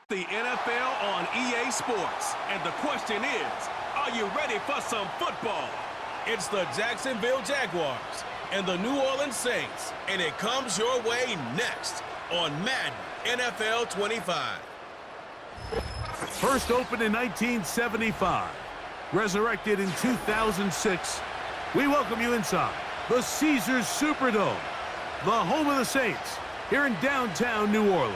The NFL on EA Sports. And the question is, are you ready for some football? It's the Jacksonville Jaguars and the New Orleans Saints. And it comes your way next on Madden NFL 25. First opened in 1975. Resurrected in 2006. We welcome you inside the Caesars Superdome, the home of the Saints, here in downtown New Orleans.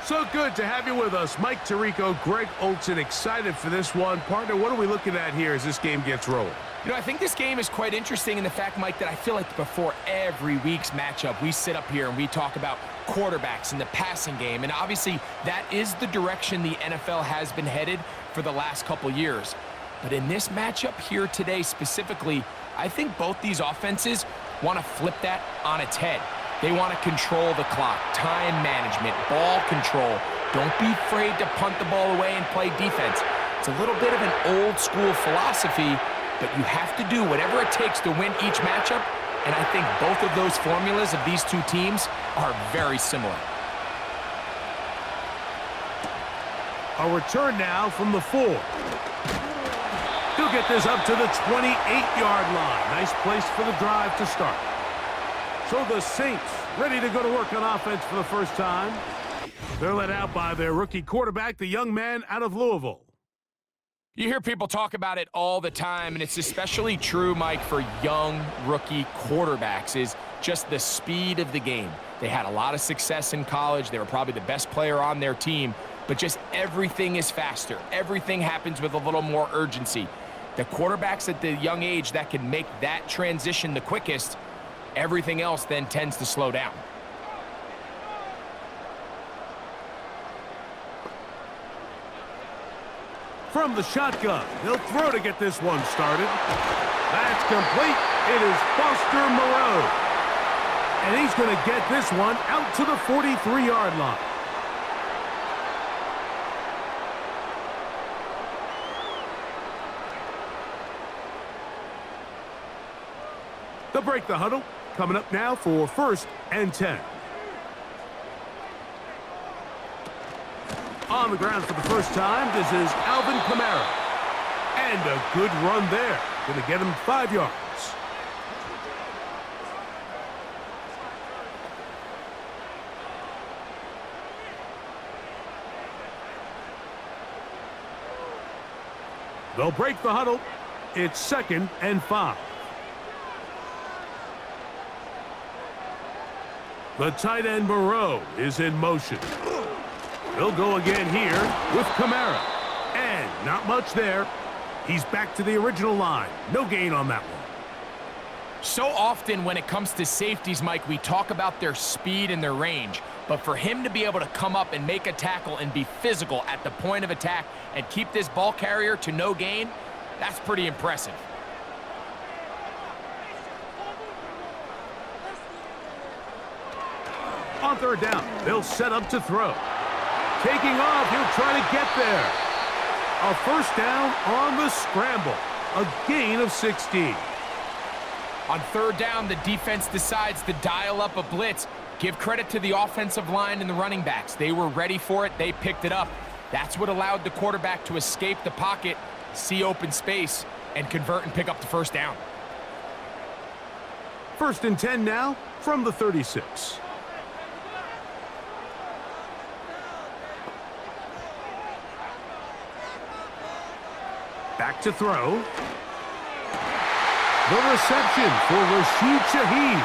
So good to have you with us. Mike Tirico, Greg Olsen, excited for this one. Partner, what are we looking at here as this game gets rolling? You know, I think this game is quite interesting in the fact, Mike, that I feel like before every week's matchup, we sit up here and we talk about quarterbacks and the passing game. And obviously, that is the direction the NFL has been headed for the last couple years. But in this matchup here today specifically, I think both these offenses want to flip that on its head. They want to control the clock, time management, ball control. Don't be afraid to punt the ball away and play defense. It's a little bit of an old school philosophy, but you have to do whatever it takes to win each matchup, and I think both of those formulas of these two teams are very similar. A return now from the 4. He'll get this up to the 28-yard line. Nice place for the drive to start. So the Saints ready to go to work on offense for the first time. They're led out by their rookie quarterback, the young man out of Louisville. You hear people talk about it all the time, and it's especially true, Mike, for young rookie quarterbacks, is just the speed of the game. They had a lot of success in college. They were probably the best player on their team, but just everything is faster. Everything happens with a little more urgency. The quarterbacks at the young age that can make that transition the quickest, everything else then tends to slow down. From the shotgun, he'll throw to get this one started. That's complete. It is Foster Moreau. And he's going to get this one out to the 43-yard line. They'll break the huddle. Coming up now for 1st and 10. On the ground for the first time, this is Alvin Kamara. And a good run there. Going to get him 5 yards. They'll break the huddle. It's 2nd and 5. The tight end Moreau is in motion. He'll go again here with Kamara. And not much there. He's back to the original line. No gain on that one. So often when it comes to safeties, Mike, we talk about their speed and their range. But for him to be able to come up and make a tackle and be physical at the point of attack and keep this ball carrier to no gain, that's pretty impressive. On 3rd down, they'll set up to throw. Taking off, he'll try to get there. A 1st down on the scramble. A gain of 16. On 3rd down, the defense decides to dial up a blitz. Give credit to the offensive line and the running backs. They were ready for it. They picked it up. That's what allowed the quarterback to escape the pocket, see open space, and convert and pick up the 1st down. 1st and 10 now from the 36. Back to throw. The reception for Rashid Shaheed.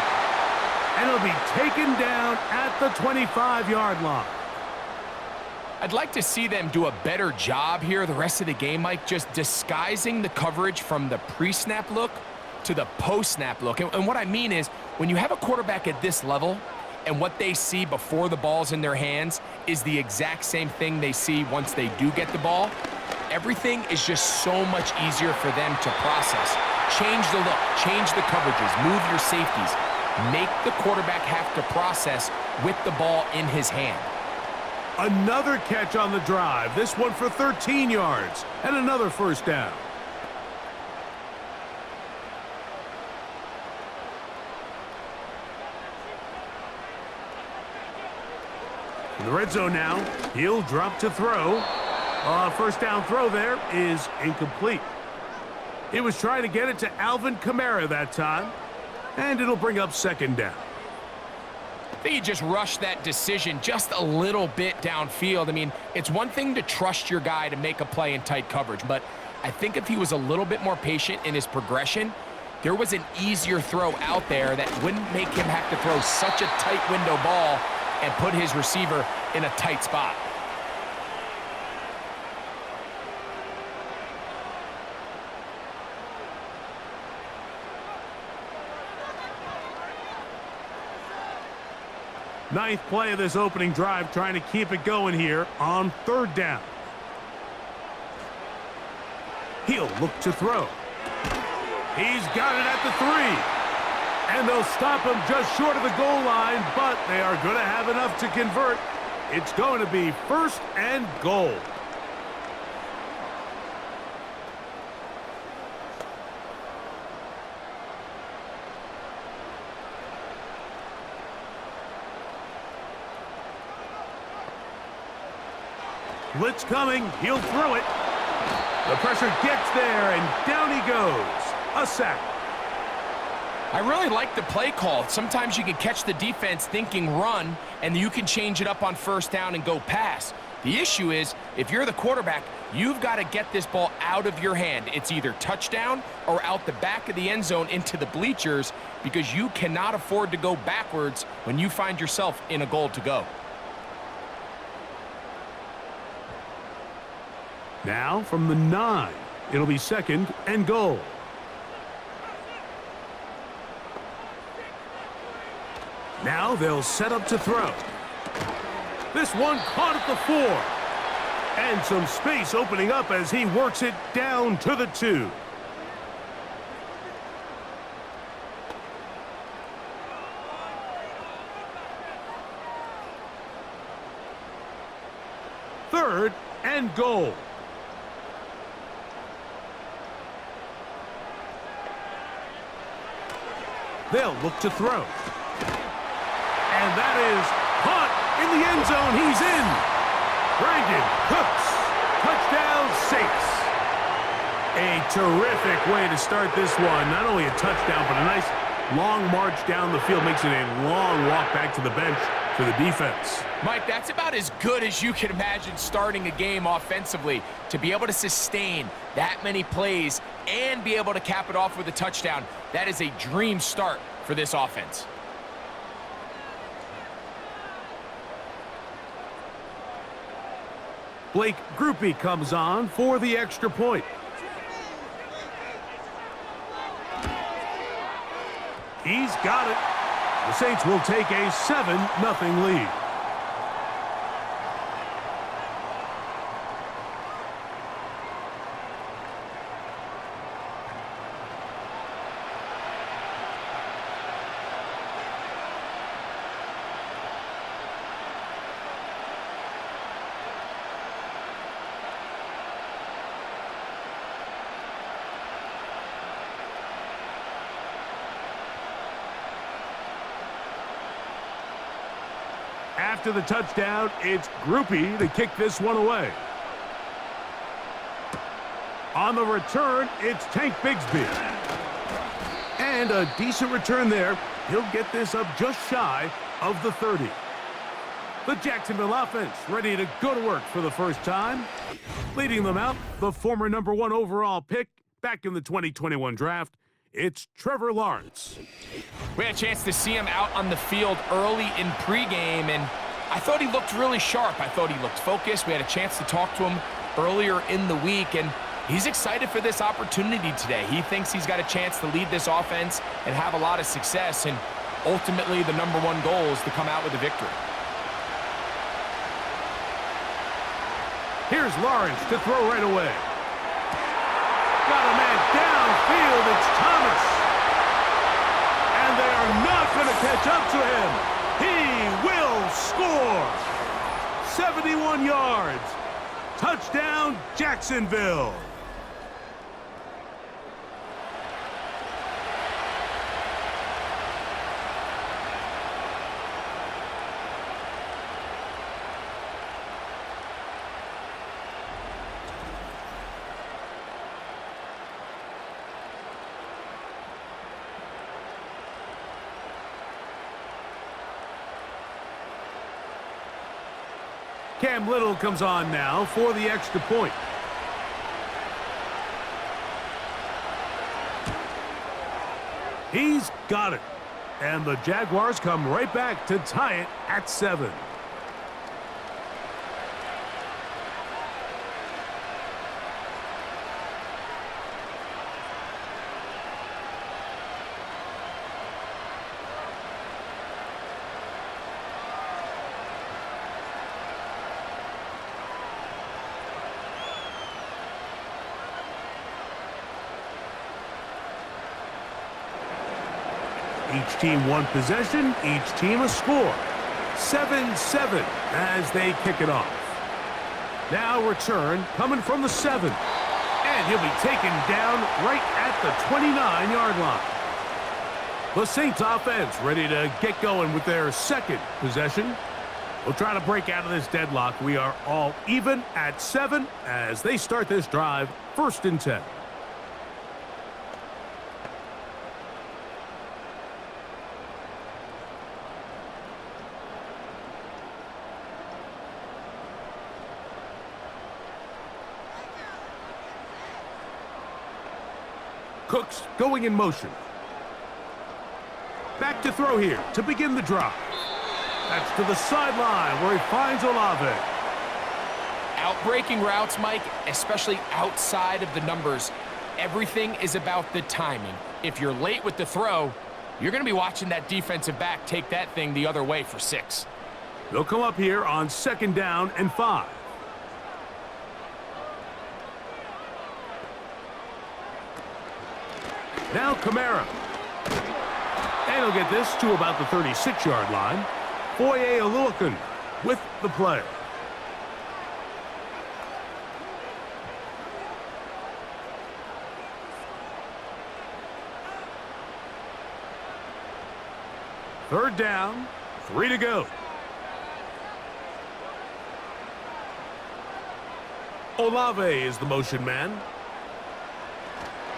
And it'll be taken down at the 25-yard line. I'd like to see them do a better job here the rest of the game, Mike, just disguising the coverage from the pre-snap look to the post-snap look. And what I mean is, when you have a quarterback at this level and what they see before the ball's in their hands is the exact same thing they see once they do get the ball, everything is just so much easier for them to process. Change the look, change the coverages, move your safeties. Make the quarterback have to process with the ball in his hand. Another catch on the drive, this one for 13 yards, and another 1st down. In the red zone now, he'll drop to throw. First down throw there is incomplete. He was trying to get it to Alvin Kamara that time, and it'll bring up second down. I think he just rushed that decision just a little bit downfield. I mean, it's one thing to trust your guy to make a play in tight coverage, but I think if he was a little bit more patient in his progression, there was an easier throw out there that wouldn't make him have to throw such a tight window ball and put his receiver in a tight spot. Ninth play of this opening drive, trying to keep it going here on third down. He'll look to throw. He's got it at the 3. And they'll stop him just short of the goal line, but they are going to have enough to convert. It's going to be first and goal. Blitz coming. He'll throw it. The pressure gets there, and down he goes. A sack. I really like the play call. Sometimes you can catch the defense thinking run, and you can change it up on first down and go pass. The issue is, if you're the quarterback, you've got to get this ball out of your hand. It's either touchdown or out the back of the end zone into the bleachers, because you cannot afford to go backwards when you find yourself in a goal to go. Now from the 9, it'll be second and goal. Now they'll set up to throw. This one caught at the 4. And some space opening up as he works it down to the 2. Third and goal. They'll look to throw. And that is caught in the end zone. He's in. Brandon Cooks. Touchdown, Saints. A terrific way to start this one. Not only a touchdown, but a nice long march down the field. Makes it a long walk back to the bench for the defense. Mike, that's about as good as you can imagine starting a game offensively. To be able to sustain that many plays and be able to cap it off with a touchdown, that is a dream start for this offense. Blake Groupie comes on for the extra point. He's got it. The Saints will take a 7-0 lead. After the touchdown, it's Groupie to kick this one away. On the return, it's Tank Bigsby. And a decent return there. He'll get this up just shy of the 30. The Jacksonville offense ready to go to work for the first time. Leading them out, the former #1 overall pick back in the 2021 draft. It's Trevor Lawrence. We had a chance to see him out on the field early in pregame, and I thought he looked really sharp. I thought he looked focused. We had a chance to talk to him earlier in the week, and he's excited for this opportunity today. He thinks he's got a chance to lead this offense and have a lot of success, and ultimately the #1 goal is to come out with a victory. Here's Lawrence to throw right away. Got a man downfield. It's Thomas. And they are not going to catch up to him. He will score. 71 yards. Touchdown, Jacksonville. Cam Little comes on now for the extra point. He's got it. And the Jaguars come right back to tie it at 7. Each team one possession, each team a score. 7-7 as they kick it off. Now return coming from the 7. And he'll be taken down right at the 29-yard line. The Saints offense ready to get going with their second possession. We'll try to break out of this deadlock. We are all even at 7 as they start this drive, 1st and 10. Cooks going in motion. Back to throw here to begin the drive. That's to the sideline where he finds Olave. Outbreaking routes, Mike, especially outside of the numbers, everything is about the timing. If you're late with the throw, you're going to be watching that defensive back take that thing the other way for 6. They'll come up here on 2nd down and 5. Now Kamara. And he'll get this to about the 36-yard line. Foye Oluokun with the play. Third down, 3 to go. Olave is the motion man.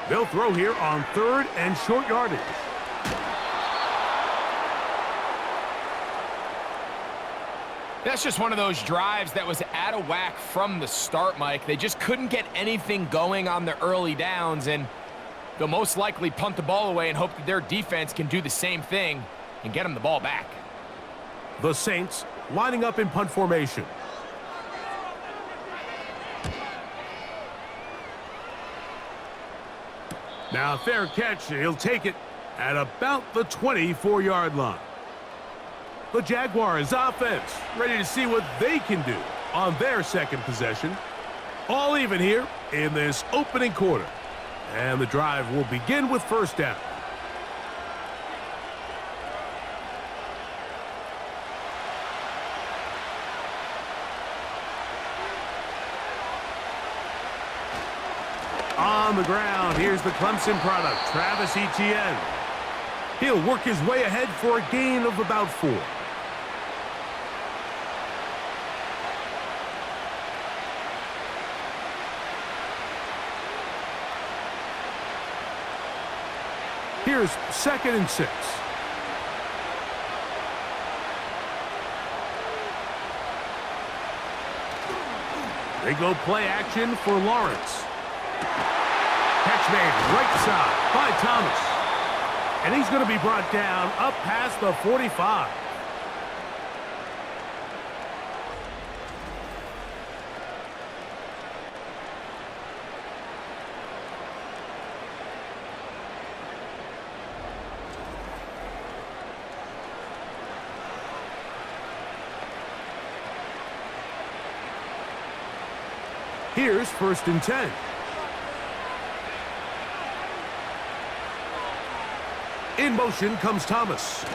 They'll throw here on 3rd and short yardage. That's just one of those drives that was out of whack from the start, Mike. They just couldn't get anything going on the early downs, and they'll most likely punt the ball away and hope that their defense can do the same thing and get them the ball back. The Saints lining up in punt formation. Now, fair catch. He'll take it at about the 24-yard line. The Jaguars offense ready to see what they can do on their second possession. All even here in this opening quarter. And the drive will begin with 1st down. On the ground, here's the Clemson product, Travis Etienne. He'll work his way ahead for a gain of about 4. Here's 2nd and 6. They go play action for Lawrence. Catch made right side by Thomas. And he's going to be brought down up past the 45. Here's 1st and 10. In motion comes Thomas.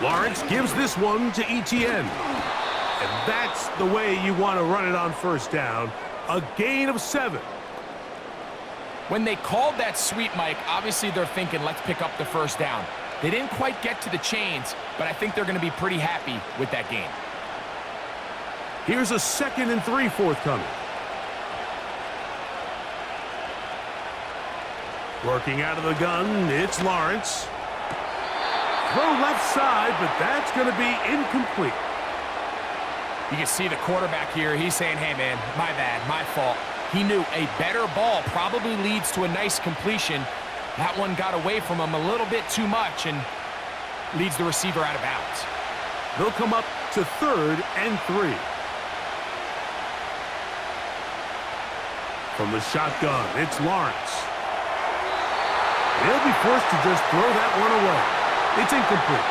Lawrence gives this one to Etienne. And that's the way you want to run it on 1st down. A gain of 7. When they called that sweep, Mike, obviously they're thinking, let's pick up the 1st down. They didn't quite get to the chains, but I think they're going to be pretty happy with that gain. Here's a 2nd and 3 forthcoming. Working out of the gun, it's Lawrence. Throw left side, but that's going to be incomplete. You can see the quarterback here. He's saying, hey, man, my bad, my fault. He knew a better ball probably leads to a nice completion. That one got away from him a little bit too much and leads the receiver out of bounds. They'll come up to 3rd and 3. From the shotgun, it's Lawrence. He'll be forced to just throw that one away. It's incomplete.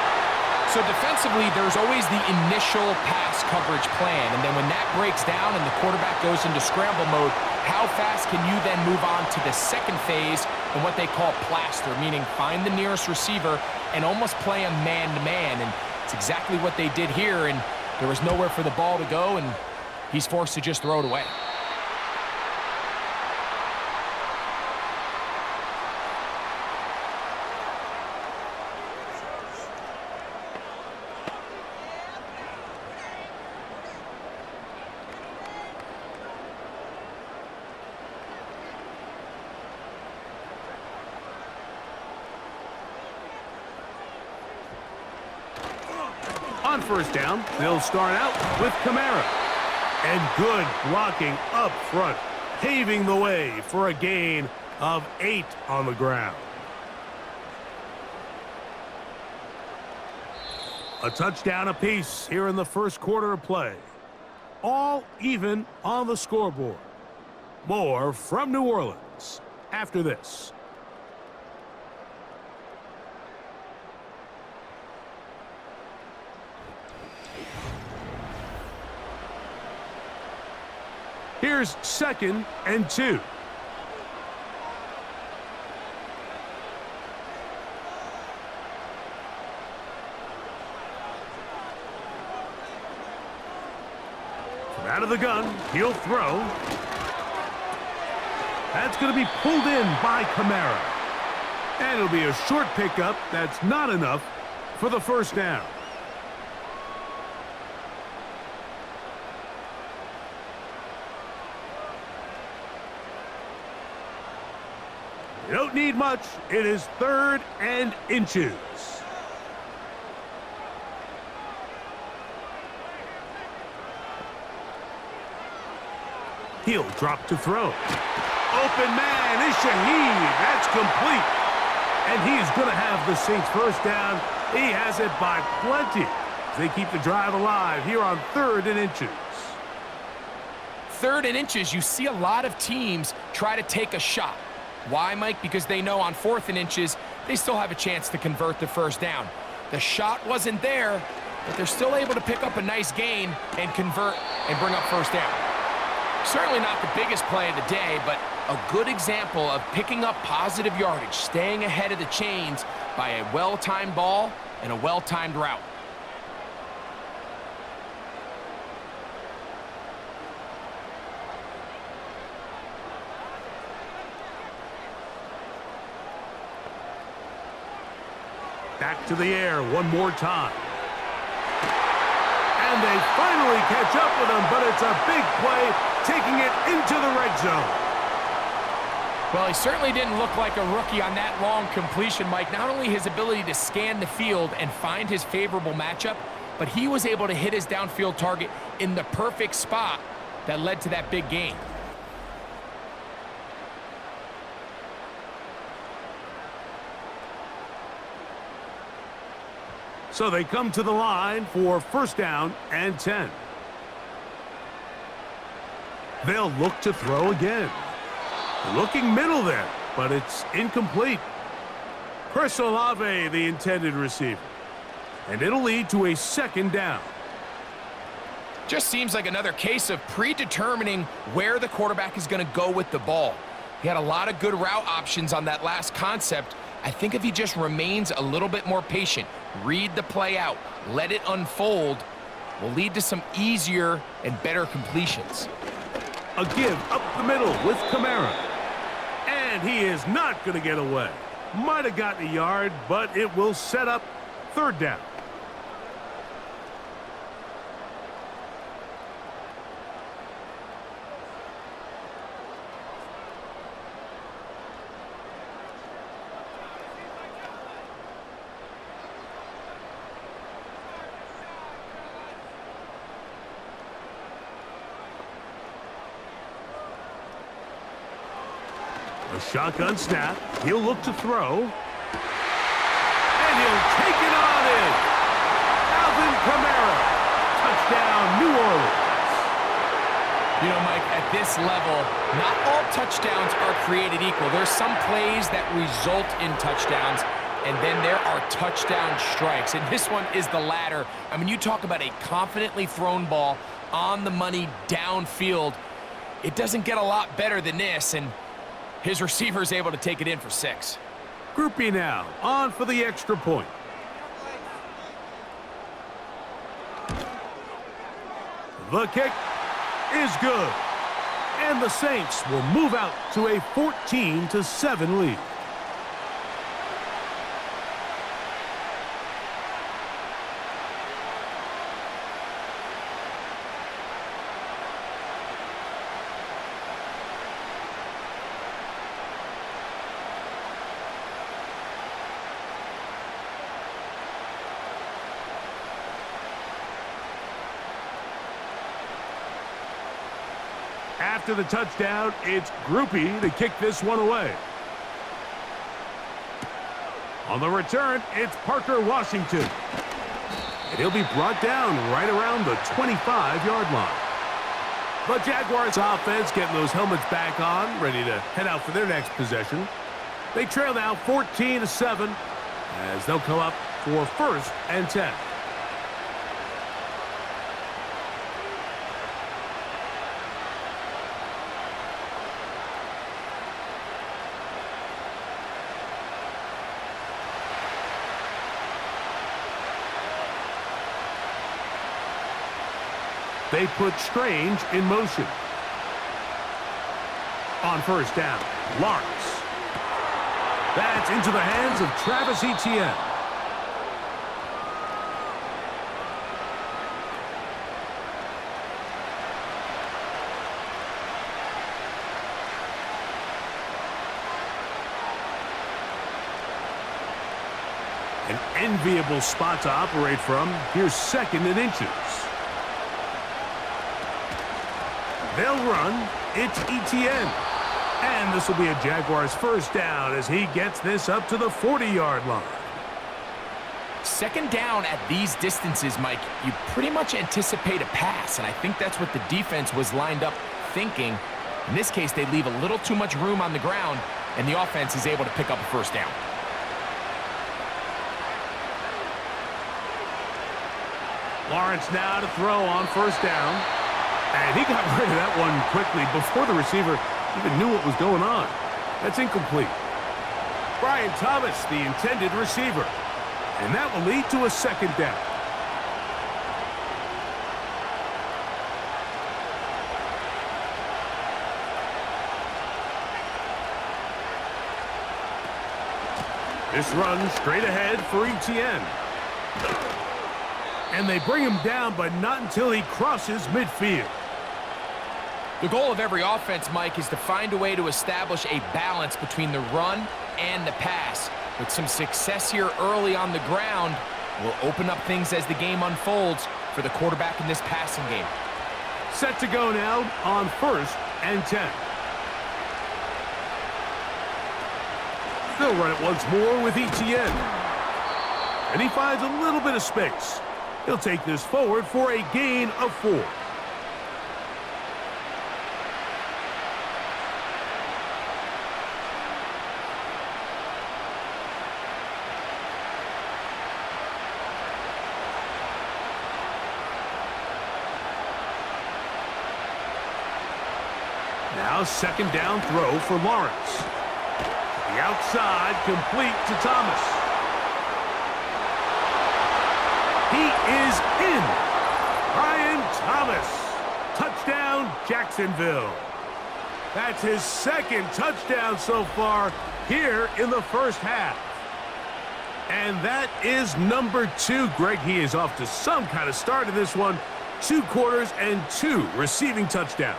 So defensively, there's always the initial pass coverage plan, and then when that breaks down and the quarterback goes into scramble mode, how fast can you then move on to the second phase and what they call plaster, meaning find the nearest receiver and almost play him man-to-man, and it's exactly what they did here, and there was nowhere for the ball to go, and he's forced to just throw it away. On first down, they'll start out with Kamara. And good blocking up front, paving the way for a gain of 8 on the ground. A touchdown apiece here in the first quarter of play. All even on the scoreboard. More from New Orleans after this. Here's 2nd and 2. From out of the gun, he'll throw. That's going to be pulled in by Kamara. And it'll be a short pickup. That's not enough for the first down. You don't need much. It is 3rd and inches. He'll drop to throw. Open man is Shaheed. That's complete. And he's going to have the Saints first down. He has it by plenty. They keep the drive alive here on 3rd and inches. 3rd and inches, you see a lot of teams try to take a shot. Why, Mike? Because they know on 4th and inches, they still have a chance to convert the first down. The shot wasn't there, but they're still able to pick up a nice gain and convert and bring up first down. Certainly not the biggest play of the day, but a good example of picking up positive yardage, staying ahead of the chains by a well-timed ball and a well-timed route. Back to the air one more time. And they finally catch up with him, but it's a big play, taking it into the red zone. Well, he certainly didn't look like a rookie on that long completion, Mike. Not only his ability to scan the field and find his favorable matchup, but he was able to hit his downfield target in the perfect spot that led to that big gain. So they come to the line for first down and 10. They'll look to throw again. Looking middle there, but it's incomplete. Chris Olave, the intended receiver. And it'll lead to a second down. Just seems like another case of predetermining where the quarterback is going to go with the ball. He had a lot of good route options on that last concept. I think if he just remains a little bit more patient, read the play out, let it unfold, will lead to some easier and better completions. A give up the middle with Kamara. And he is not going to get away. Might have gotten a yard, but it will set up third down. A shotgun snap. He'll look to throw. And he'll take it on in. Alvin Kamara. Touchdown, New Orleans. You know, Mike, at this level, not all touchdowns are created equal. There's some plays that result in touchdowns, and then there are touchdown strikes. And this one is the latter. I mean, you talk about a confidently thrown ball on the money downfield. It doesn't get a lot better than this, and his receiver is able to take it in for 6. Group B now, on for the extra point. The kick is good. And the Saints will move out to a 14-7 lead. After the touchdown, it's Groupie to kick this one away. On the return, it's Parker Washington. And he'll be brought down right around the 25-yard line. The Jaguars offense getting those helmets back on, ready to head out for their next possession. They trail now 14-7 as they'll come up for 1st and 10. They put Strange in motion. On 1st down, Lawrence. That's into the hands of Travis Etienne. An enviable spot to operate from. Here's 2nd and inches. They'll run. It's Etienne. And this will be a Jaguars 1st down as he gets this up to the 40-yard line. 2nd down at these distances, Mike, you pretty much anticipate a pass, and I think that's what the defense was lined up thinking. In this case, they leave a little too much room on the ground, and the offense is able to pick up a 1st down. Lawrence now to throw on 1st down. And he got rid of that one quickly before the receiver even knew what was going on. That's incomplete. Brian Thomas, the intended receiver. And that will lead to a 2nd down. This run straight ahead for Etienne. And they bring him down, but not until he crosses midfield. The goal of every offense, Mike, is to find a way to establish a balance between the run and the pass. With some success here early on the ground, will open up things as the game unfolds for the quarterback in this passing game. Set to go now on 1st and 10. They'll run it once more with Etienne. And he finds a little bit of space. He'll take this forward for a gain of 4. Now 2nd down throw for Lawrence. The outside complete to Thomas. He is in. Brian Thomas. Touchdown, Jacksonville. That's his 2nd touchdown so far here in the 1st half. And that is number 2. Greg, he is off to some kind of start in this one. 2 quarters and 2 receiving touchdowns.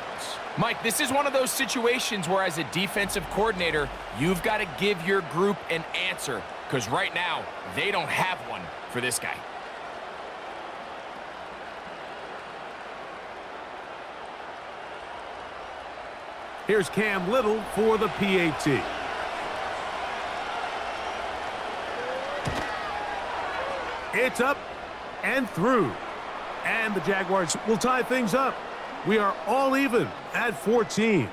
Mike, this is one of those situations where as a defensive coordinator, you've got to give your group an answer, because right now, they don't have one for this guy. Here's Cam Little for the PAT. It's up and through. And the Jaguars will tie things up. We are all even at 14.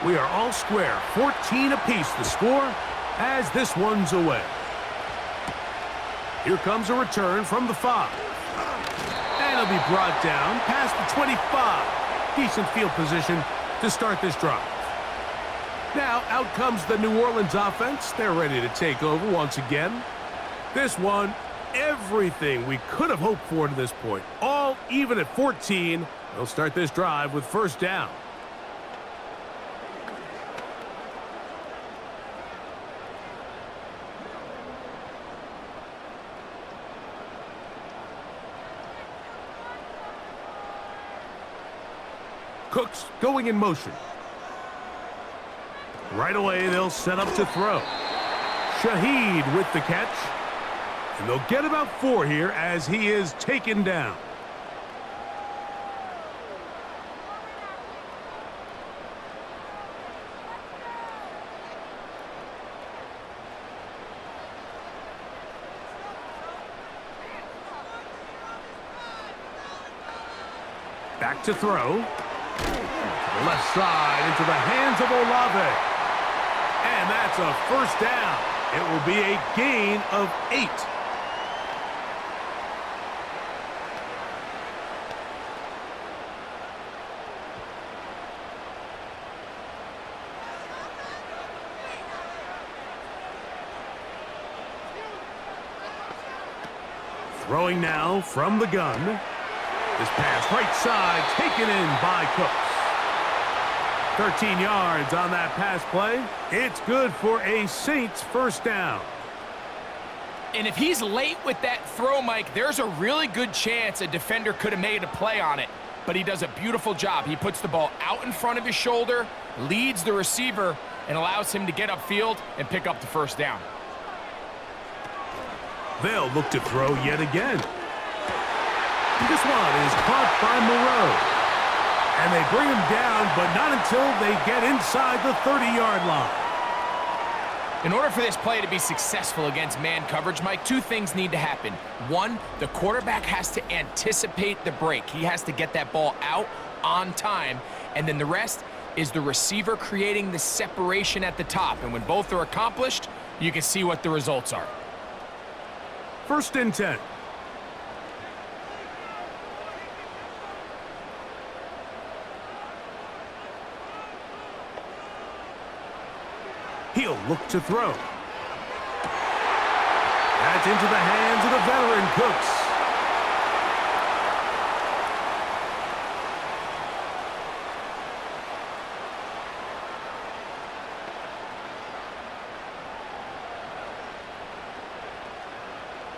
We are all square, 14 apiece the score as this one's away. Here comes a return from the 5. And it'll be brought down past the 25. Decent field position to start this drive. Now out comes the New Orleans offense. They're ready to take over once again. This one, everything we could have hoped for to this point. All even at 14. They'll start this drive with first down. Cooks going in motion. Right away, they'll set up to throw. Shaheed with the catch. And they'll get about 4 here as he is taken down. Back to throw. Left side into the hands of Olave. And that's a first down. It will be a gain of 8. Throwing now from the gun. This pass right side taken in by Cooks. 13 yards on that pass play. It's good for a Saints first down. And if he's late with that throw, Mike, there's a really good chance a defender could have made a play on it. But he does a beautiful job. He puts the ball out in front of his shoulder, leads the receiver, and allows him to get upfield and pick up the first down. They'll look to throw yet again. This one is caught by Moreau. And they bring him down, but not until they get inside the 30-yard line. In order for this play to be successful against man coverage, Mike, 2 things need to happen. 1, the quarterback has to anticipate the break. He has to get that ball out on time. And then the rest is the receiver creating the separation at the top. And when both are accomplished, you can see what the results are. First and 10. He'll look to throw. That's into the hands of the veteran Cooks.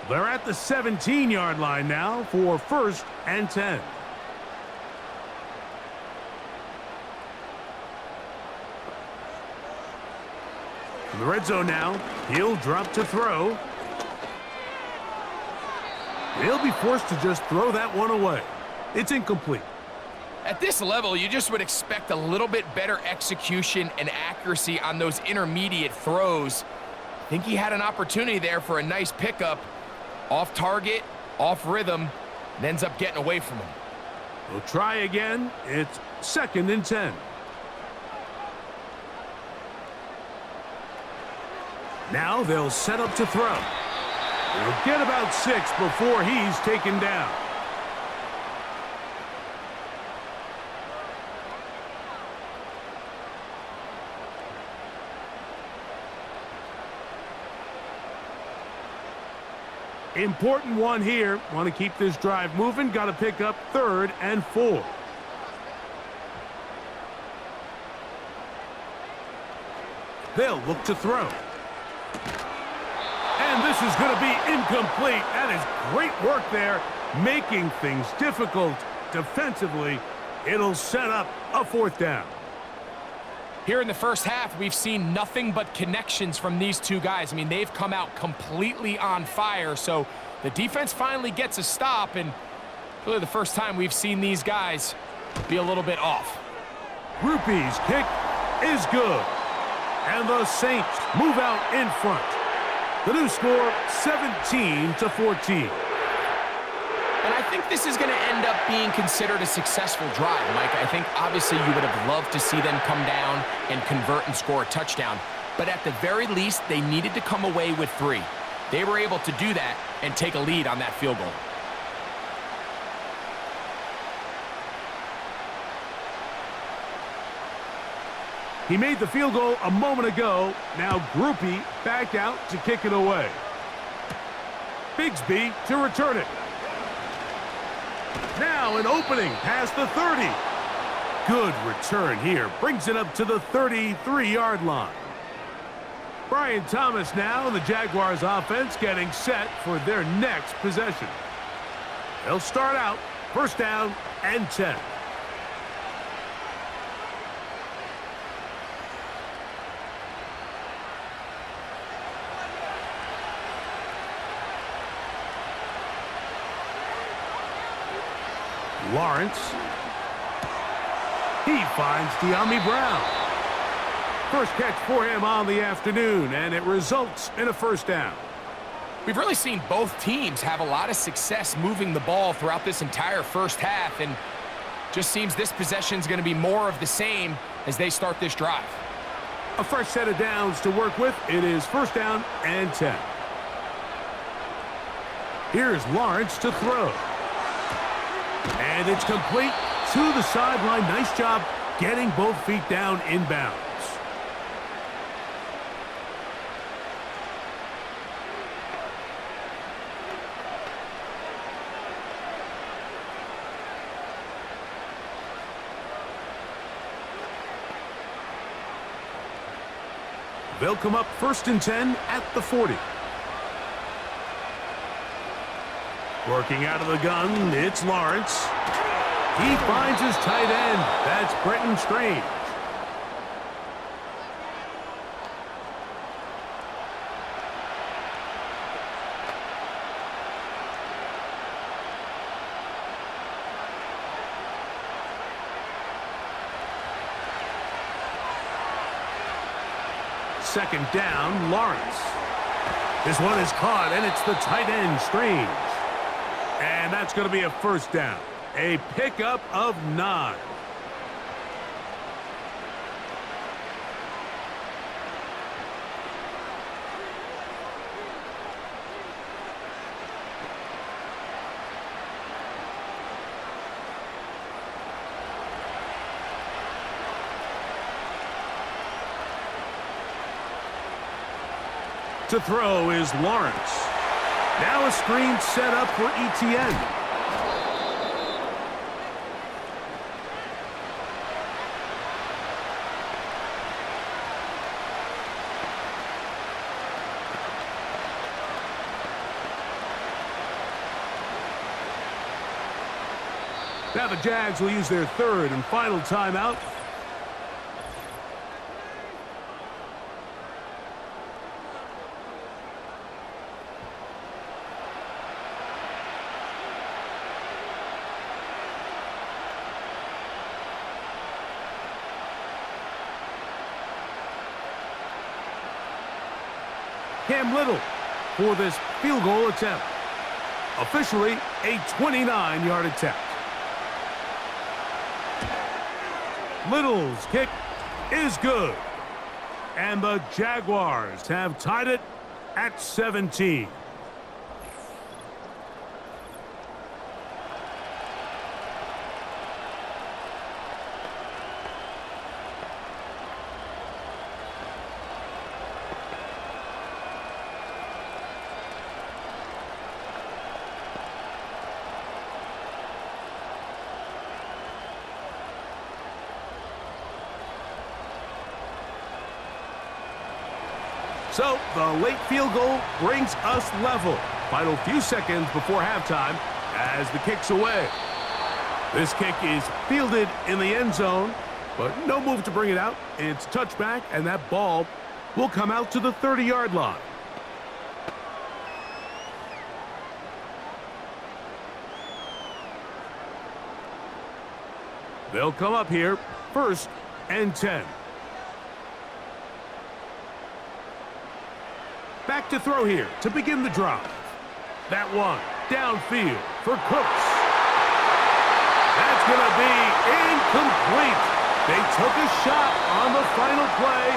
They're at the 17-yard line now for first and 10. In the red zone now, he'll drop to throw. He'll be forced to just throw that one away. It's incomplete. At this level, you just would expect a little bit better execution and accuracy on those intermediate throws. I think he had an opportunity there for a nice pickup. Off target, off rhythm, and ends up getting away from him. We'll try again. It's second and 10. Now they'll set up to throw. They'll get about 6 before he's taken down. Important one here. Want to keep this drive moving. Got to pick up 3rd and 4. They'll look to throw. This is going to be incomplete. That is great work there, making things difficult defensively. It'll set up a fourth down. Here in the first half, we've seen nothing but connections from these two guys. I mean, they've come out completely on fire, so the defense finally gets a stop, and really the first time we've seen these guys be a little bit off. Groupie's kick is good, and the Saints move out in front. The new score, 17-14. And I think this is going to end up being considered a successful drive, Mike. I think obviously you would have loved to see them come down and convert and score a touchdown. But at the very least, they needed to come away with 3. They were able to do that and take a lead on that field goal. He made the field goal a moment ago. Now Groupie back out to kick it away. Bigsby to return it. Now an opening past the 30. Good return here. Brings it up to the 33-yard line. Brian Thomas now, the Jaguars offense getting set for their next possession. They'll start out first down and 10. Lawrence. He finds De'Ami Brown. First catch for him on the afternoon, and it results in a first down. We've really seen both teams have a lot of success moving the ball throughout this entire first half, and just seems this possession is going to be more of the same as they start this drive. A fresh set of downs to work with. It is first down and 10. Here's Lawrence to throw. And it's complete to the sideline. Nice job getting both feet down inbounds. They'll come up first and 10 at the 40. Working out of the gun, it's Lawrence. He finds his tight end. That's Brenton Strange. Second down, Lawrence. This one is caught, and it's the tight end, Strange. And that's going to be a first down. A pickup of 9. To throw is Lawrence. Now a screen set up for ETN. Now the Jags will use their third and final timeout. Cam Little for this field goal attempt. Officially a 29-yard attempt. Little's kick is good. And the Jaguars have tied it at 17. So the late field goal brings us level. Final few seconds before halftime as the kick's away. This kick is fielded in the end zone, but no move to bring it out. It's touchback, and that ball will come out to the 30-yard line. They'll come up here, 1st and 10. Back to throw here to begin the drive. That one downfield for Cooks. That's going to be incomplete. They took a shot on the final play.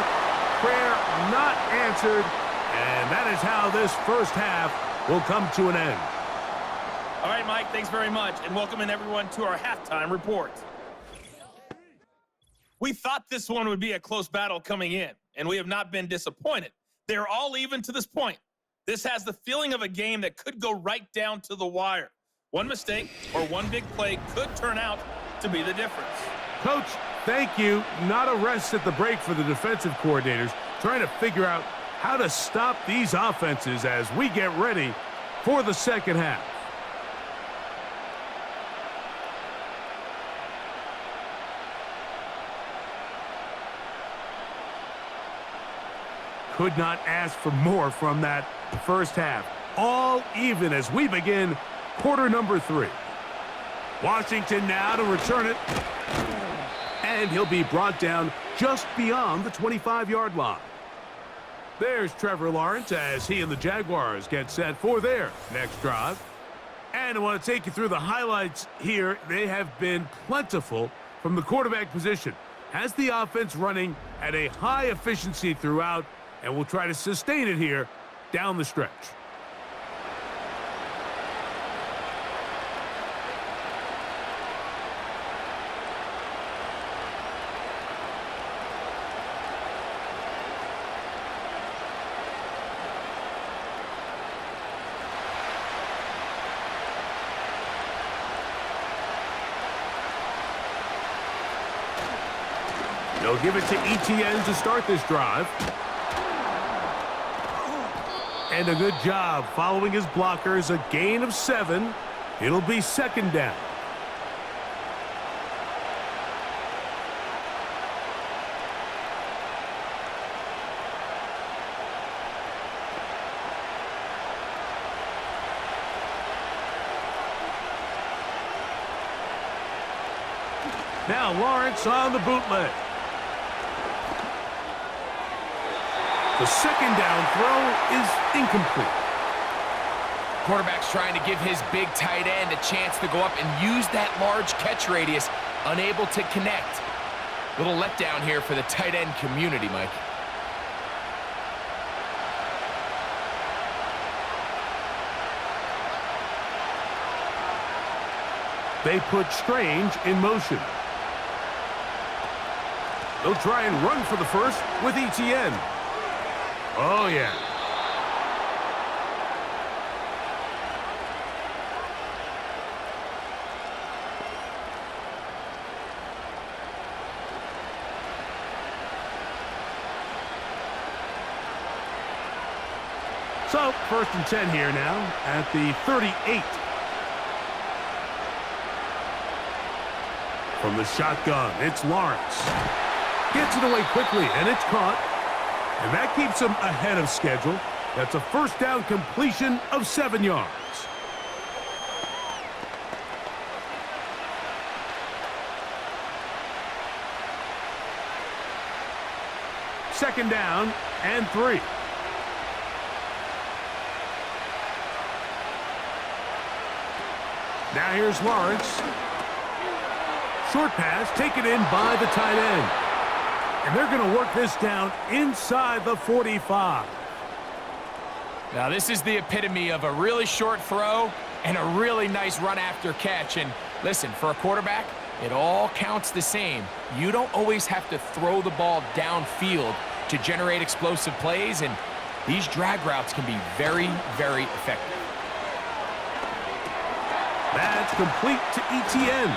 Prayer not answered. And that is how this first half will come to an end. All right, Mike, thanks very much. And welcoming everyone to our halftime report. We thought this one would be a close battle coming in, and we have not been disappointed. They're all even to this point. This has the feeling of a game that could go right down to the wire. One mistake or one big play could turn out to be the difference. Coach, thank you. Not a rest at the break for the defensive coordinators, trying to figure out how to stop these offenses as we get ready for the second half. Could not ask for more from that first half. All even as we begin quarter number 3. Washington now to return it. And he'll be brought down just beyond the 25-yard line. There's Trevor Lawrence as he and the Jaguars get set for their next drive. And I want to take you through the highlights here. They have been plentiful from the quarterback position. Has the offense running at a high efficiency throughout, and we'll try to sustain it here down the stretch. They'll give it to ETN to start this drive. And a good job following his blockers. A gain of 7. It'll be 2nd down. Now Lawrence on the bootleg. The 2nd down throw is incomplete. Quarterback's trying to give his big tight end a chance to go up and use that large catch radius, unable to connect. Little letdown here for the tight end community, Mike. They put Strange in motion. They'll try and run for the first with ETN. Oh, yeah. So, 1st and 10 here now at the 38. From the shotgun, it's Lawrence. Gets it away quickly, and it's caught. And that keeps him ahead of schedule. That's a 1st down completion of 7 yards. Second down and 3. Now here's Lawrence. Short pass taken in by the tight end. And they're going to work this down inside the 45. Now this is the epitome of a really short throw and a really nice run after catch. And listen, for a quarterback, it all counts the same. You don't always have to throw the ball downfield to generate explosive plays, and these drag routes can be very, very effective. That's complete to ETN.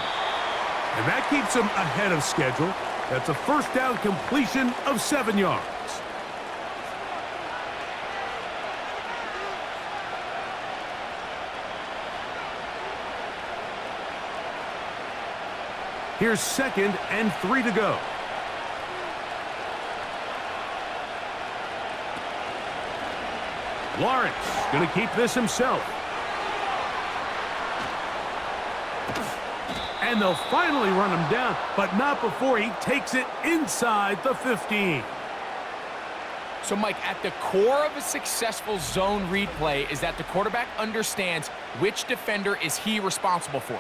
And that keeps him ahead of schedule. That's a 1st down completion of 7 yards. Here's 2nd and 3 to go. Lawrence going to keep this himself. And they'll finally run him down, but not before he takes it inside the 15. So, Mike, at the core of a successful zone read play is that the quarterback understands which defender is he responsible for.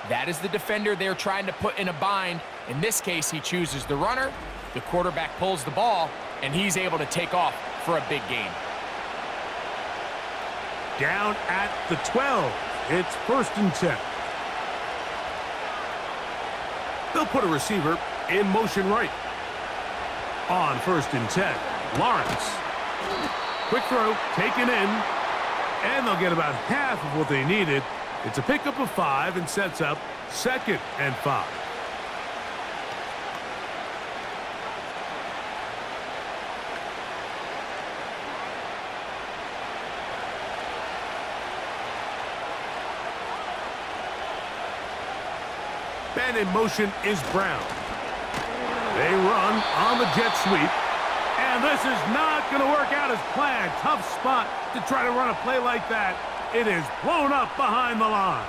That is the defender they're trying to put in a bind. In this case, he chooses the runner, the quarterback pulls the ball, and he's able to take off for a big gain. Down at the 12. It's 1st and 10. They'll put a receiver in motion right. On 1st and 10, Lawrence. Quick throw, taken in, and they'll get about half of what they needed. It's a pickup of 5 and sets up 2nd and 5. Man in motion is Brown. They run on the jet sweep. And this is not going to work out as planned. Tough spot to try to run a play like that. It is blown up behind the line.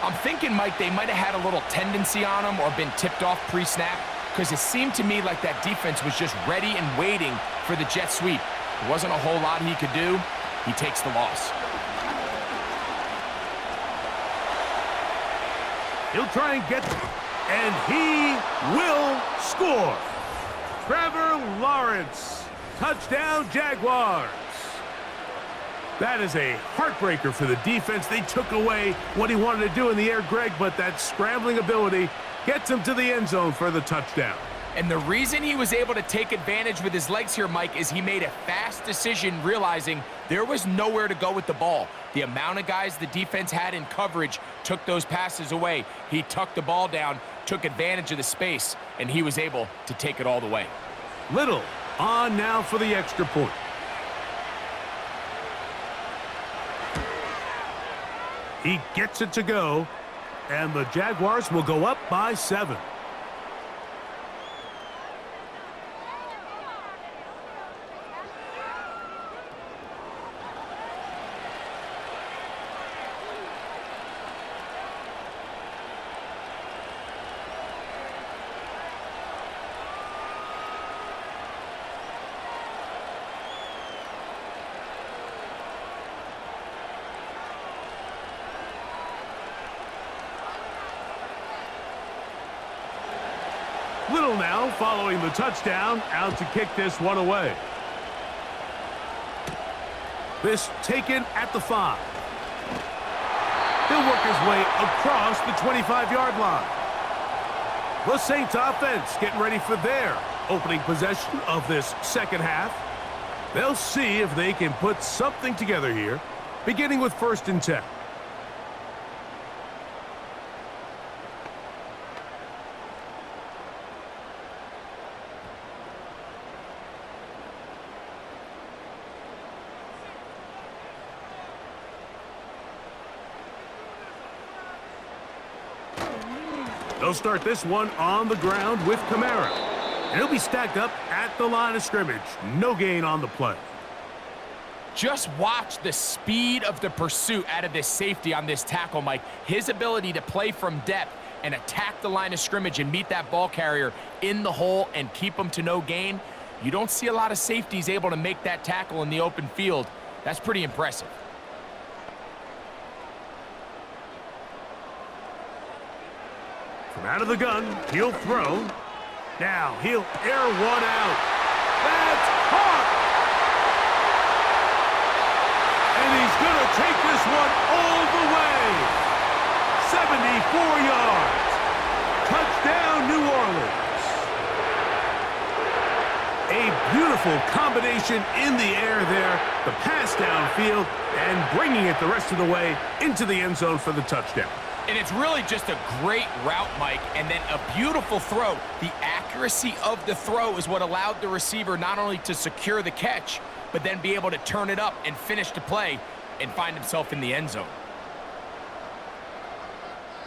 I'm thinking, Mike, they might have had a little tendency on him or been tipped off pre-snap, because it seemed to me like that defense was just ready and waiting for the jet sweep. There wasn't a whole lot he could do. He takes the loss. He'll try and get, and he will score. Trevor Lawrence, touchdown Jaguars. That is a heartbreaker for the defense. They took away what he wanted to do in the air, Greg, but that scrambling ability gets him to the end zone for the touchdown. And the reason he was able to take advantage with his legs here, Mike, is he made a fast decision realizing there was nowhere to go with the ball. The amount of guys the defense had in coverage took those passes away. He tucked the ball down, took advantage of the space, and he was able to take it all the way. Little on now for the extra point. He gets it to go, and the Jaguars will go up by 7. Little now following the touchdown, out to kick this one away. This taken at the 5. He'll work his way across the 25-yard line. The Saints offense getting ready for their opening possession of this second half. They'll see if they can put something together here, beginning with 1st and 10. They'll start this one on the ground with Kamara. And he'll be stacked up at the line of scrimmage. No gain on the play. Just watch the speed of the pursuit out of this safety on this tackle, Mike. His ability to play from depth and attack the line of scrimmage and meet that ball carrier in the hole and keep him to no gain. You don't see a lot of safeties able to make that tackle in the open field. That's pretty impressive. From out of the gun, he'll throw. Now he'll air one out. That's caught! And he's going to take this one all the way. 74 yards. Touchdown, New Orleans. A beautiful combination in the air there. The pass downfield and bringing it the rest of the way into the end zone for the touchdown. And it's really just a great route, Mike, and then a beautiful throw. The accuracy of the throw is what allowed the receiver not only to secure the catch, but then be able to turn it up and finish the play and find himself in the end zone.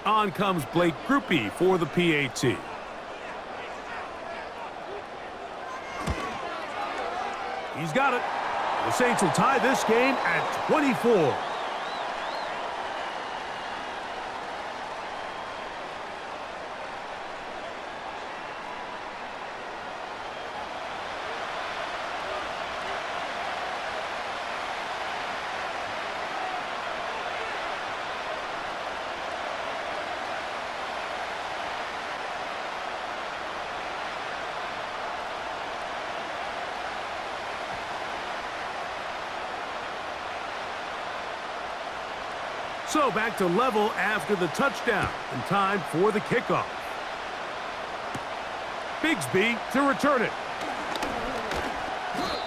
On comes Blake Groupie for the PAT. He's got it. The Saints will tie this game at 24. So back to level after the touchdown, and time for the kickoff. Bigsby to return it.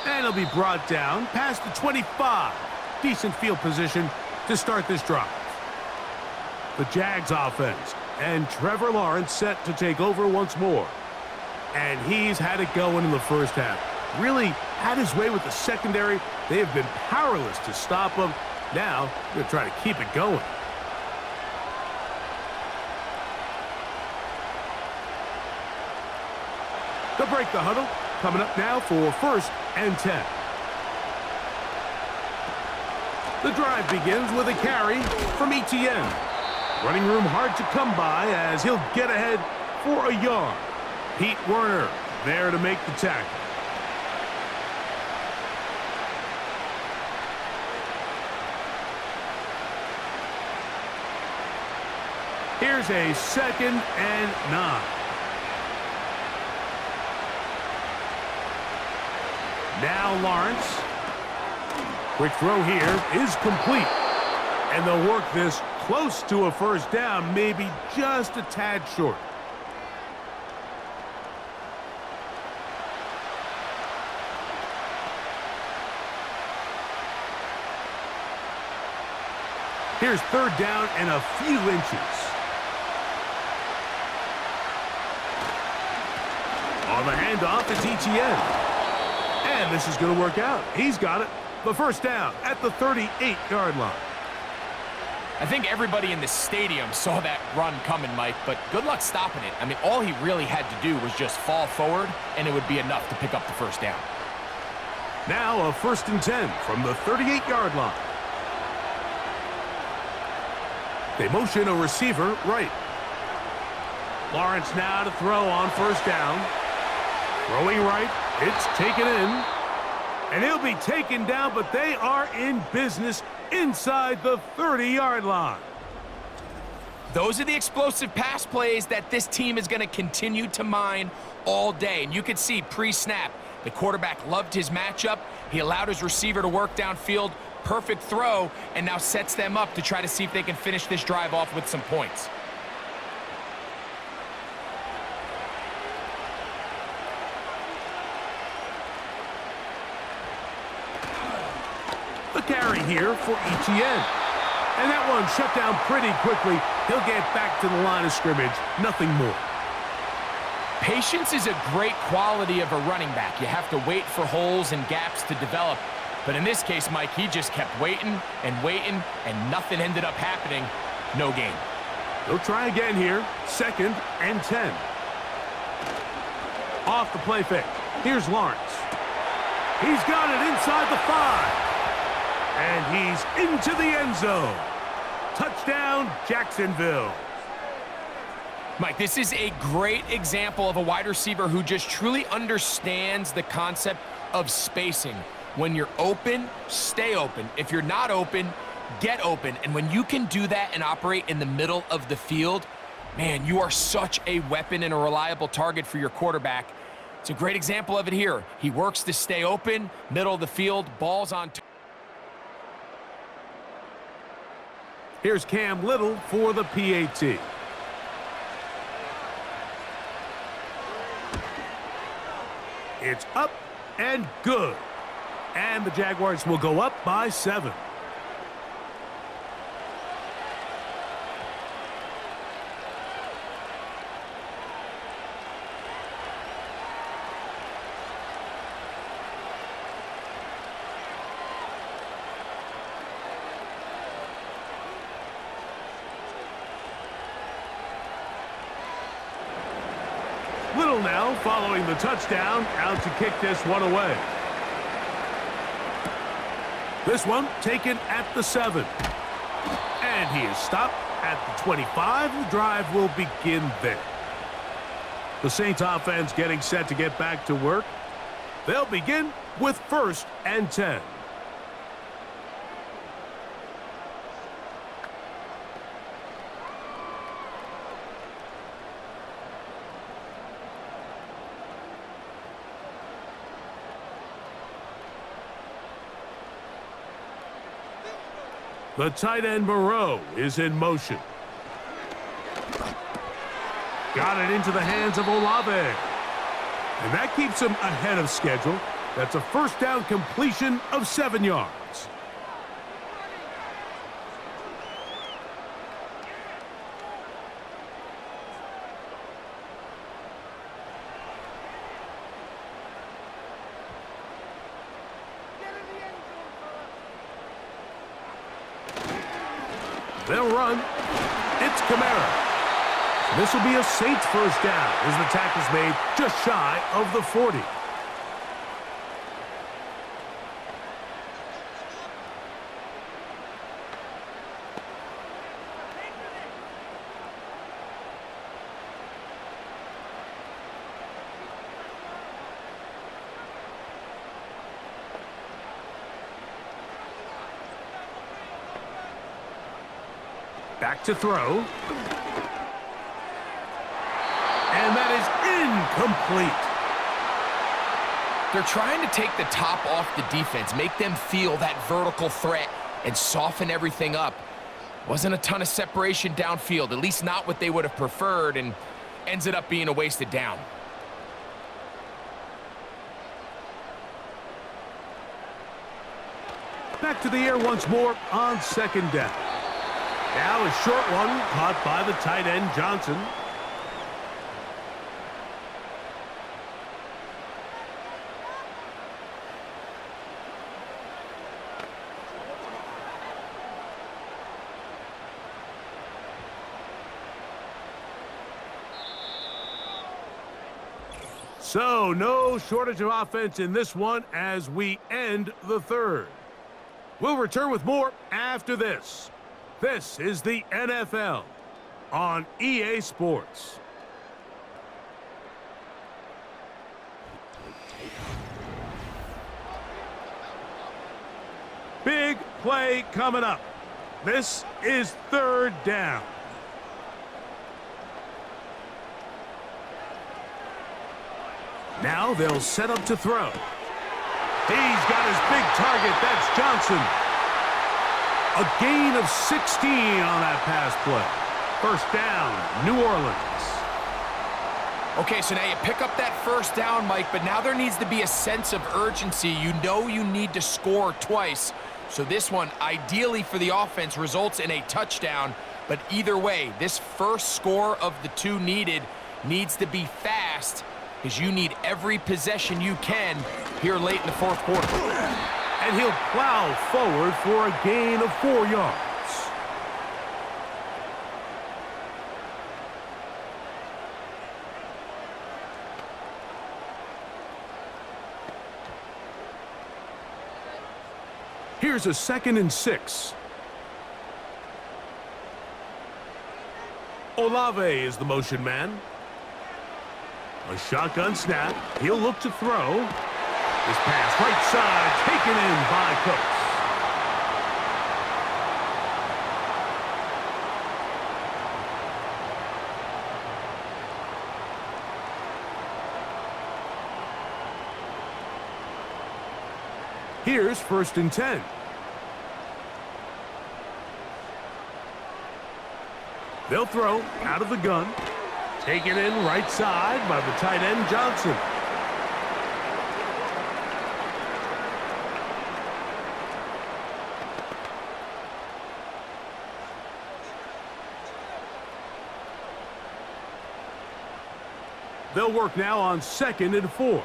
And it'll be brought down past the 25. Decent field position to start this drive. The Jags offense, and Trevor Lawrence set to take over once more. And he's had it going in the first half. Really had his way with the secondary. They have been powerless to stop him. Now, they're trying to keep it going. They'll break the huddle. Coming up now for 1st and 10. The drive begins with a carry from ETN. Running room hard to come by as he'll get ahead for a yard. Pete Werner there to make the tackle. Here's a 2nd and 9. Now Lawrence. Quick throw here is complete. And they'll work this close to a first down, maybe just a tad short. Here's 3rd down and a few inches. On the handoff, it's ETN. And this is going to work out. He's got it. The first down at the 38-yard line. I think everybody in the stadium saw that run coming, Mike, but good luck stopping it. I mean, all he really had to do was just fall forward, and it would be enough to pick up the first down. Now a 1st and 10 from the 38-yard line. They motion a receiver right. Lawrence now to throw on 1st down. Throwing right, it's taken in. And he'll be taken down, but they are in business inside the 30-yard line. Those are the explosive pass plays that this team is going to continue to mine all day. And you can see pre-snap, the quarterback loved his matchup. He allowed his receiver to work downfield. Perfect throw, and now sets them up to try to see if they can finish this drive off with some points. The carry here for ETN. And that one shut down pretty quickly. He'll get back to the line of scrimmage. Nothing more. Patience is a great quality of a running back. You have to wait for holes and gaps to develop. But in this case, Mike, he just kept waiting, and nothing ended up happening. No gain. They'll try again here. 2nd and 10. Off the play fake. Here's Lawrence. He's got it inside the 5. And he's into the end zone. Touchdown, Jacksonville. Mike, this is a great example of a wide receiver who just truly understands the concept of spacing. When you're open, stay open. If you're not open, get open. And when you can do that and operate in the middle of the field, man, you are such a weapon and a reliable target for your quarterback. It's a great example of it here. He works to stay open, middle of the field, balls on top. Here's Cam Little for the PAT. It's up and good. And the Jaguars will go up by 7. Little now following the touchdown, out to kick this one away. This one taken at the 7. And he is stopped at the 25. The drive will begin there. The Saints offense getting set to get back to work. They'll begin with 1st and 10. The tight end Moreau is in motion. Got it into the hands of Olave. And that keeps him ahead of schedule. That's a first down completion of 7 yards. They'll run. It's Kamara. This will be a Saints first down as the tackle's made just shy of the 40. Back to throw. And that is incomplete. They're trying to take the top off the defense, make them feel that vertical threat, and soften everything up. Wasn't a ton of separation downfield, at least not what they would have preferred, and ends up being a wasted down. Back to the air once more on 2nd down. Now a short one caught by the tight end Johnson. So, no shortage of offense in this one as we end the 3rd. We'll return with more after this. This is the NFL on EA Sports. Big play coming up. This is 3rd down. Now they'll set up to throw. He's got his big target. That's Johnson. A gain of 16 on that pass play. First down, New Orleans. Okay, so now you pick up that first down, Mike, but now there needs to be a sense of urgency. You know you need to score twice. So this one, ideally for the offense, results in a touchdown. But either way, this first score of the 2 needed needs to be fast, because you need every possession you can here late in the 4th quarter. And he'll plow forward for a gain of 4 yards. Here's a 2nd and 6. Olave is the motion man. A shotgun snap. He'll look to throw. This pass right side taken in by Cooks. Here's 1st and 10. They'll throw out of the gun. Taken in right side by the tight end Johnson. They'll work now on 2nd and 4.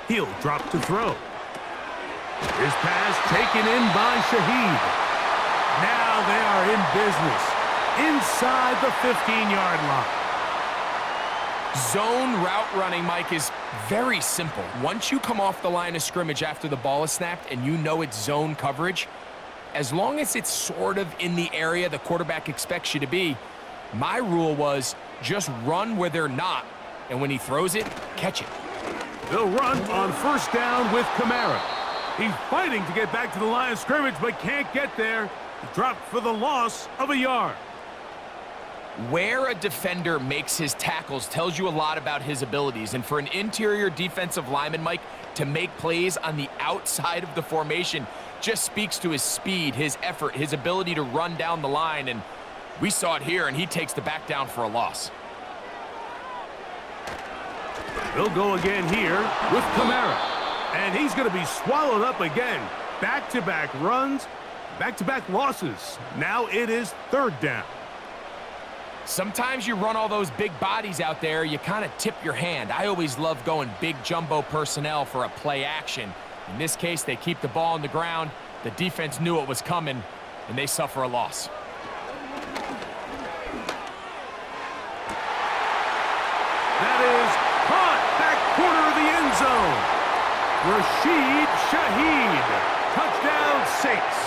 He'll drop to throw. His pass taken in by Shaheed. Now they are in business inside the 15-yard line. Zone route running, Mike, is very simple. Once you come off the line of scrimmage after the ball is snapped and you know it's zone coverage, as long as it's sort of in the area the quarterback expects you to be, my rule was just run where they're not, and when he throws it, catch it. They'll run on first down with Kamara. He's fighting to get back to the line of scrimmage, but can't get there. He dropped for the loss of a yard. Where a defender makes his tackles tells you a lot about his abilities. And for an interior defensive lineman, Mike, to make plays on the outside of the formation just speaks to his speed, his effort, his ability to run down the line. And we saw it here, and he takes the back down for a loss. They'll go again here with Kamara. And he's going to be swallowed up again. Back-to-back runs, back-to-back losses. Now it is third down. Sometimes you run all those big bodies out there, you kind of tip your hand. I always love going big jumbo personnel for a play action. In this case, they keep the ball on the ground. The defense knew it was coming, and they suffer a loss. That is caught back corner of the end zone. Rashid Shaheed. Touchdown, Saints.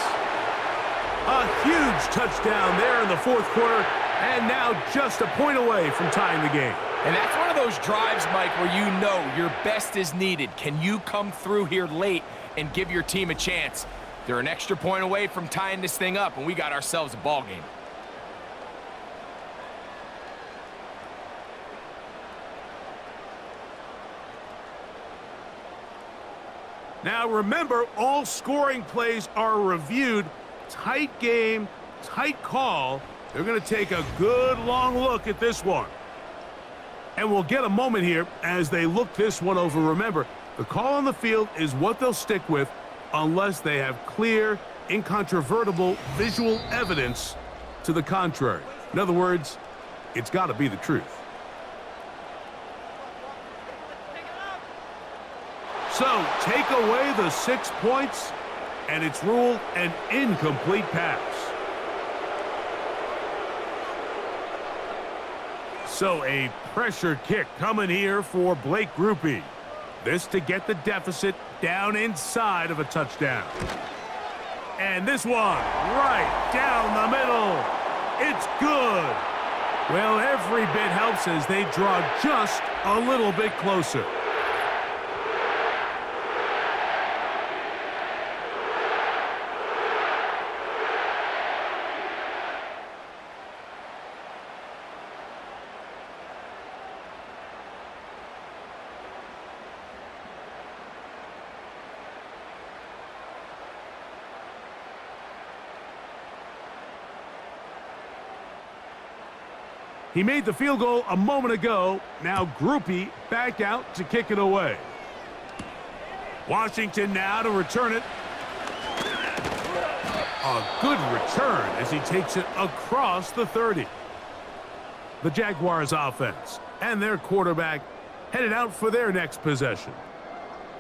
A huge touchdown there in the fourth quarter. And now just a point away from tying the game. And that's one of those drives, Mike, where you know your best is needed. Can you come through here late and give your team a chance? They're an extra point away from tying this thing up, and we got ourselves a ball game. Now remember, all scoring plays are reviewed. Tight game, tight call. They're going to take a good long look at this one. And we'll get a moment here as they look this one over. Remember, the call on the field is what they'll stick with unless they have clear, incontrovertible visual evidence to the contrary. In other words, it's got to be the truth. So, take away the 6 points, and it's ruled an incomplete pass. So a pressure kick coming here for Blake Grupe. This to get the deficit down inside of a touchdown. And this one right down the middle. It's good. Well, every bit helps as they draw just a little bit closer. He made the field goal a moment ago. Now Grupe back out to kick it away. Washington now to return it. A good return as he takes it across the 30. The Jaguars offense and their quarterback headed out for their next possession.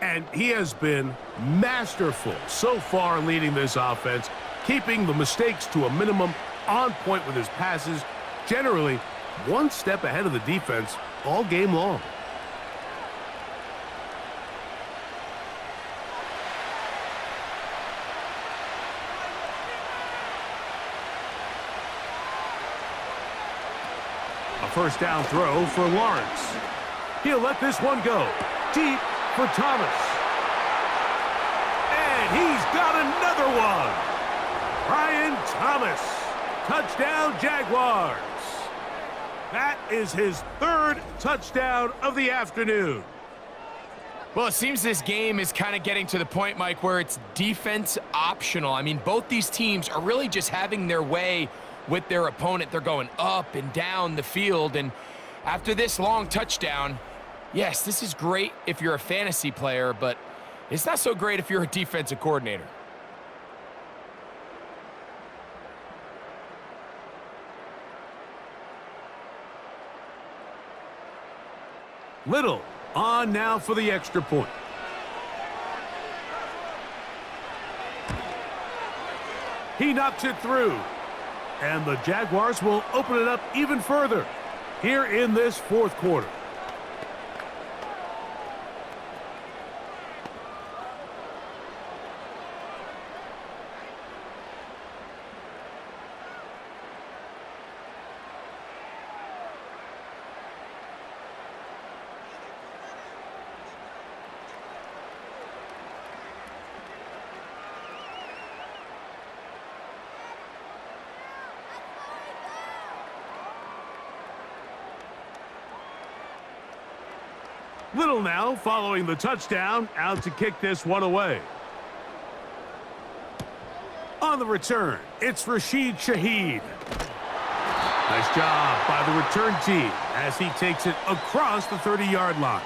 And he has been masterful so far leading this offense, keeping the mistakes to a minimum, on point with his passes, generally one step ahead of the defense all game long. A first down throw for Lawrence. He'll let this one go deep for Thomas. And he's got another one. Brian Thomas. Touchdown, Jaguars. That is his third touchdown of the afternoon. Well, it seems this game is kind of getting to the point, Mike, where it's defense optional. I mean, both these teams are really just having their way with their opponent. They're going up and down the field. And after this long touchdown, yes, this is great if you're a fantasy player, but it's not so great if you're a defensive coordinator. Little on now for the extra point. He knocks it through. And the Jaguars will open it up even further here in this fourth quarter. Little now following the touchdown, out to kick this one away. On the return, it's Rashid Shaheed. Nice job by the return team as he takes it across the 30-yard line.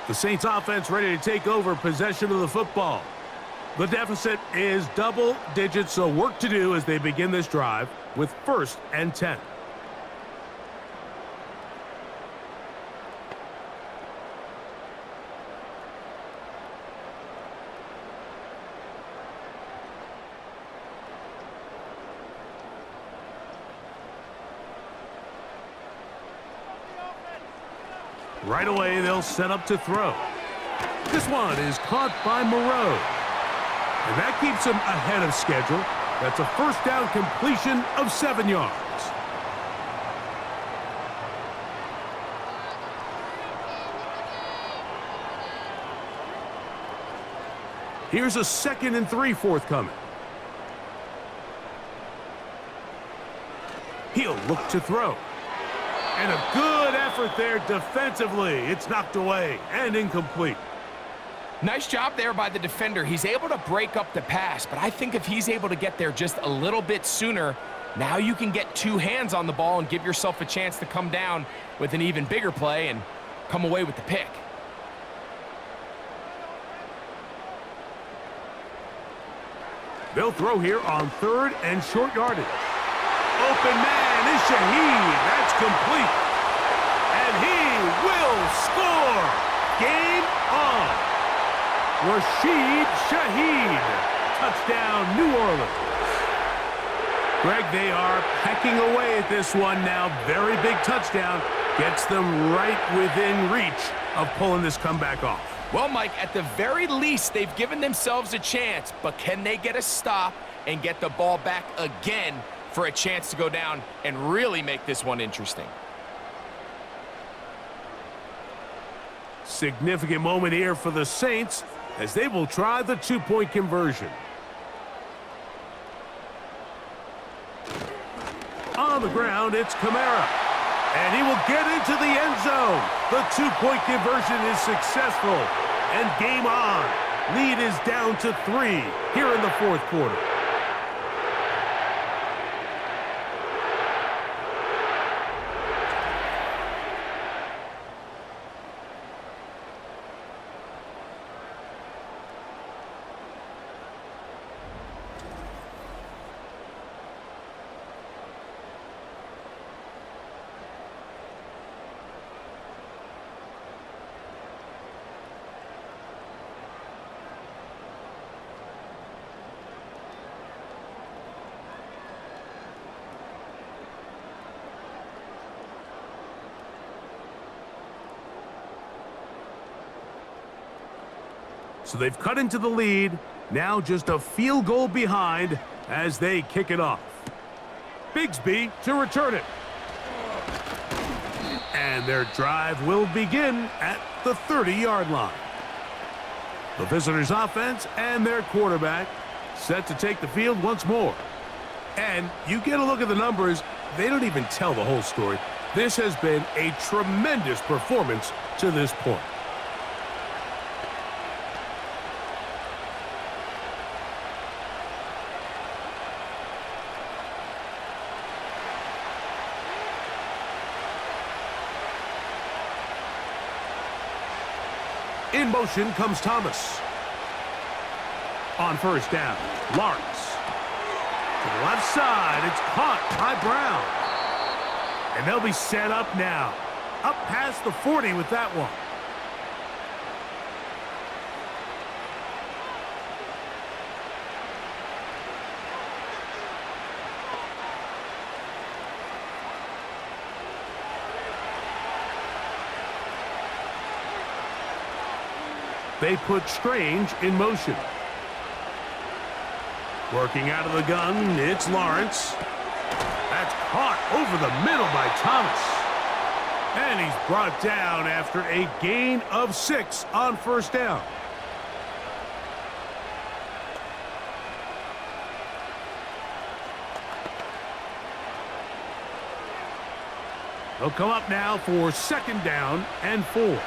The Saints offense ready to take over possession of the football. The deficit is double digits, so work to do as they begin this drive with 1st and 10. Right away, they'll set up to throw. This one is caught by Moreau. And that keeps him ahead of schedule. That's a first down completion of 7 yards. Here's a 2nd and 3 forthcoming. He'll look to throw. And a good effort there defensively. It's knocked away and incomplete. Nice job there by the defender. He's able to break up the pass, but I think if he's able to get there just a little bit sooner, now you can get 2 hands on the ball and give yourself a chance to come down with an even bigger play and come away with the pick. They'll throw here on 3rd and short yardage. Open man is Shaheed. That's complete. And he will score. Game on. Rashid Shaheed. Touchdown, New Orleans. Greg, they are pecking away at this one now. Very big touchdown. Gets them right within reach of pulling this comeback off. Well, Mike, at the very least, they've given themselves a chance, but can they get a stop and get the ball back again for a chance to go down and really make this one interesting? Significant moment here for the Saints as they will try the 2-point conversion. On the ground, it's Kamara. And he will get into the end zone. The 2-point conversion is successful. And game on. Lead is down to 3 here in the fourth quarter. So they've cut into the lead, now just a field goal behind as they kick it off. Bigsby to return it. And their drive will begin at the 30-yard line. The visitors' offense and their quarterback set to take the field once more. And you get a look at the numbers, they don't even tell the whole story. This has been a tremendous performance to this point. In motion comes Thomas. On first down, Lawrence. To the left side, it's caught by Brown. And they'll be set up now. Up past the 40 with that one. They put Strange in motion. Working out of the gun, it's Lawrence. That's caught over the middle by Thomas. And he's brought down after a gain of 6 on first down. They'll come up now for 2nd down and 4.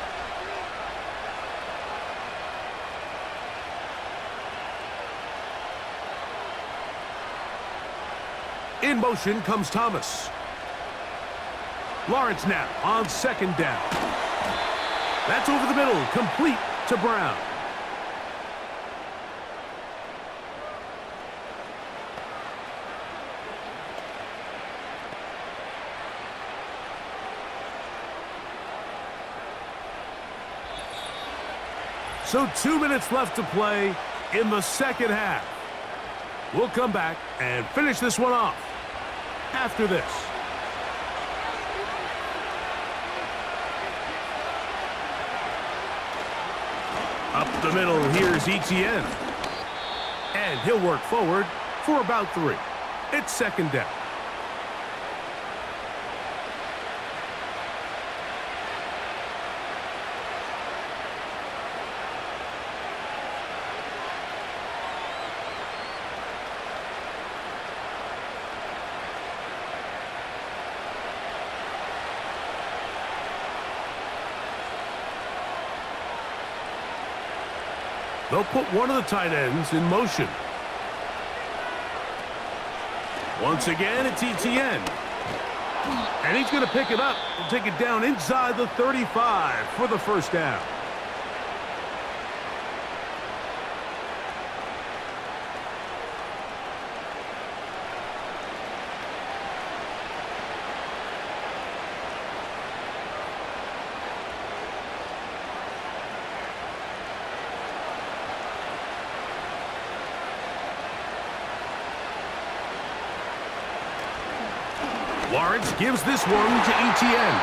In motion comes Thomas. Lawrence now on 2nd down. That's over the middle, complete to Brown. So 2 minutes left to play in the second half. We'll come back and finish this one off after this. Up the middle, here's Etienne. And he'll work forward for about 3. It's 2nd down. They'll put one of the tight ends in motion. Once again, it's Etienne. And he's going to pick it up and take it down inside the 35 for the first down. Lawrence gives this one to Etienne.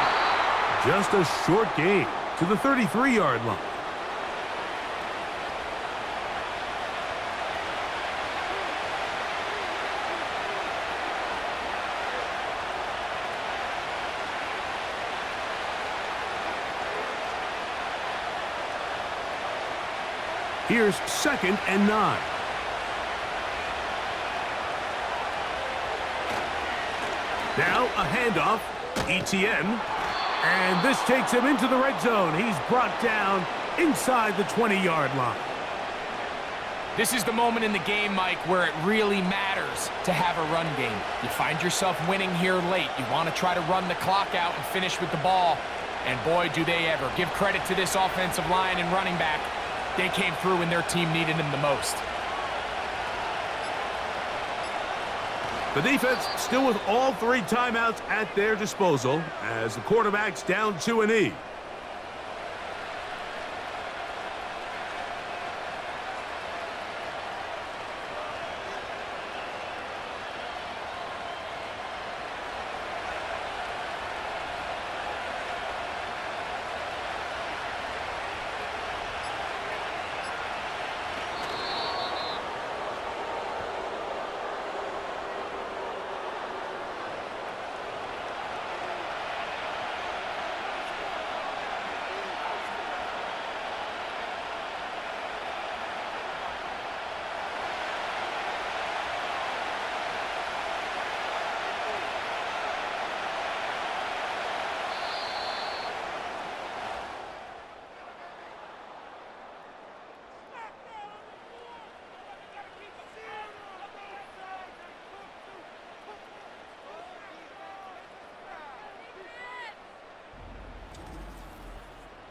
Just a short gain to the 33-yard line. Here's 2nd and 9. Now a handoff, Etienne, and this takes him into the red zone. He's brought down inside the 20-yard line. This is the moment in the game, Mike, where it really matters to have a run game. You find yourself winning here late. You want to try to run the clock out and finish with the ball. And boy, do they ever. Give credit to this offensive line and running back. They came through when their team needed them the most. The defense still with all 3 timeouts at their disposal as the quarterback's down to a knee.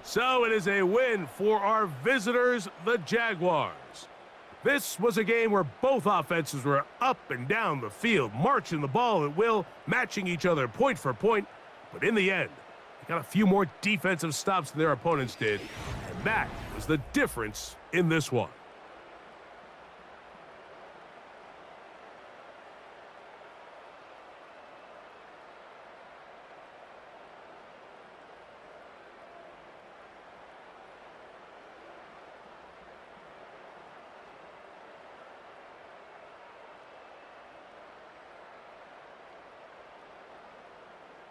So it is a win for our visitors, the Jaguars. This was a game where both offenses were up and down the field, marching the ball at will, matching each other point for point. But in the end, they got a few more defensive stops than their opponents did. And that was the difference in this one.